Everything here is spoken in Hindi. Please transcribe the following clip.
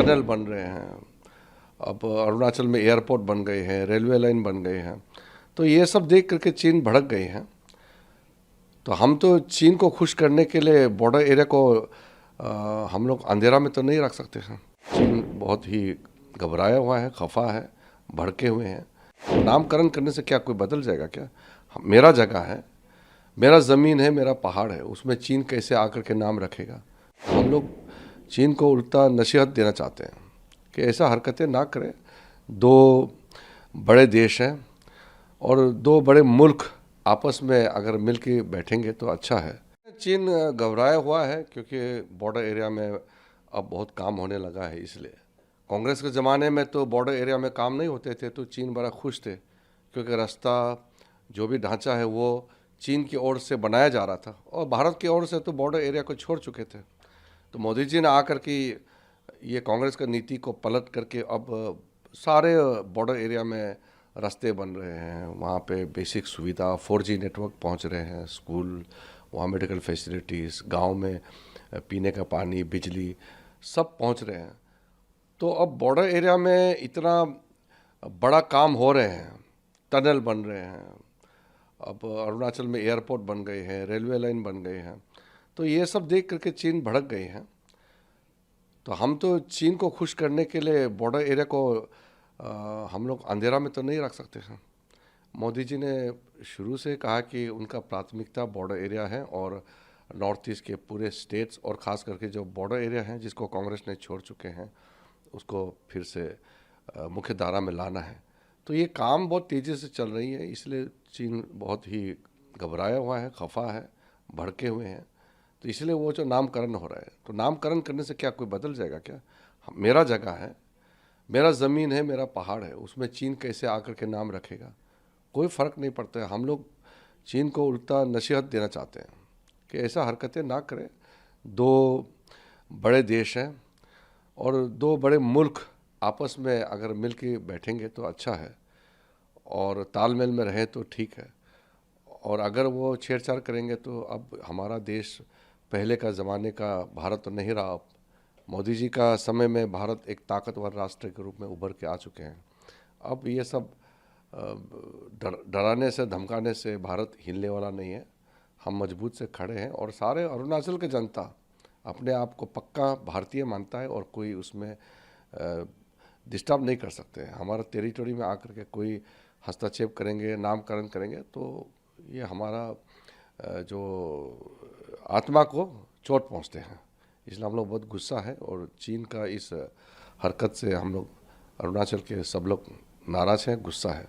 टनल बन रहे हैं, अब अरुणाचल में एयरपोर्ट बन गए हैं, रेलवे लाइन बन गए हैं। तो ये सब देख करके चीन भड़क गए हैं। तो हम तो चीन को खुश करने के लिए बॉर्डर एरिया को हम लोग अंधेरा में तो नहीं रख सकते हैं। चीन बहुत ही घबराया हुआ है, खफा है, भड़के हुए हैं। नामकरण करने से क्या कोई बदल जाएगा क्या? मेरा जगह है, मेरा ज़मीन है, मेरा पहाड़ है, उसमें चीन कैसे आकर के नाम रखेगा? हम लोग चीन को उल्टा नसीहत देना चाहते हैं कि ऐसा हरकतें ना करें। दो बड़े देश हैं और दो बड़े मुल्क आपस में अगर मिल के बैठेंगे तो अच्छा है। चीन घबराया हुआ है क्योंकि बॉर्डर एरिया में अब बहुत काम होने लगा है। इसलिए कांग्रेस के ज़माने में तो बॉर्डर एरिया में काम नहीं होते थे तो चीन बड़ा खुश थे, क्योंकि रास्ता जो भी ढांचा है वो चीन की ओर से बनाया जा रहा था और भारत की ओर से तो बॉर्डर एरिया को छोड़ चुके थे। तो मोदी जी ने आकर के ये कांग्रेस का नीति को पलट करके अब सारे बॉर्डर एरिया में रास्ते बन रहे हैं, वहाँ पे बेसिक सुविधा 4G नेटवर्क पहुँच रहे हैं, स्कूल, वहाँ मेडिकल फैसिलिटीज़, गांव में पीने का पानी, बिजली सब पहुँच रहे हैं। तो अब बॉर्डर एरिया में इतना बड़ा काम हो रहे हैं, टनल बन रहे हैं, अब अरुणाचल में एयरपोर्ट बन गए हैं, रेलवे लाइन बन गए हैं। तो ये सब देख करके चीन भड़क गए हैं। तो हम तो चीन को खुश करने के लिए बॉर्डर एरिया को हम लोग अंधेरा में तो नहीं रख सकते हैं। मोदी जी ने शुरू से कहा कि उनका प्राथमिकता बॉर्डर एरिया है और नॉर्थ ईस्ट के पूरे स्टेट्स और ख़ास करके जो बॉर्डर एरिया हैं जिसको कांग्रेस ने छोड़ चुके हैं उसको फिर से मुख्य धारा में लाना है। तो ये काम बहुत तेज़ी से चल रही है, इसलिए चीन बहुत ही घबराया हुआ है, खफा है, भड़के हुए हैं। तो इसलिए वो जो नामकरण हो रहा है, तो नामकरण करने से क्या कोई बदल जाएगा क्या? मेरा जगह है, मेरा ज़मीन है, मेरा पहाड़ है, उसमें चीन कैसे आकर के नाम रखेगा? कोई फ़र्क नहीं पड़ता है। हम लोग चीन को उल्टा नसीहत देना चाहते हैं कि ऐसा हरकतें ना करें। दो बड़े देश हैं और दो बड़े मुल्क आपस में अगर मिल के बैठेंगे तो अच्छा है और तालमेल में रहें तो ठीक है। और अगर वो छेड़छाड़ करेंगे तो अब हमारा देश पहले का ज़माने का भारत तो नहीं रहा। अब मोदी जी का समय में भारत एक ताकतवर राष्ट्र के रूप में उभर के आ चुके हैं। अब ये सब डराने से धमकाने से भारत हिलने वाला नहीं है। हम मजबूत से खड़े हैं और सारे अरुणाचल के जनता अपने आप को पक्का भारतीय मानता है और कोई उसमें डिस्टर्ब नहीं कर सकते। हमारा टेरिटरी में आकर के कोई हस्तक्षेप करेंगे, नामकरण करेंगे तो ये हमारा जो आत्मा को चोट पहुंचते हैं। इसलिए हम लोग बहुत गुस्सा है और चीन का इस हरकत से हम लोग अरुणाचल के सब लोग नाराज़ हैं, गुस्सा है।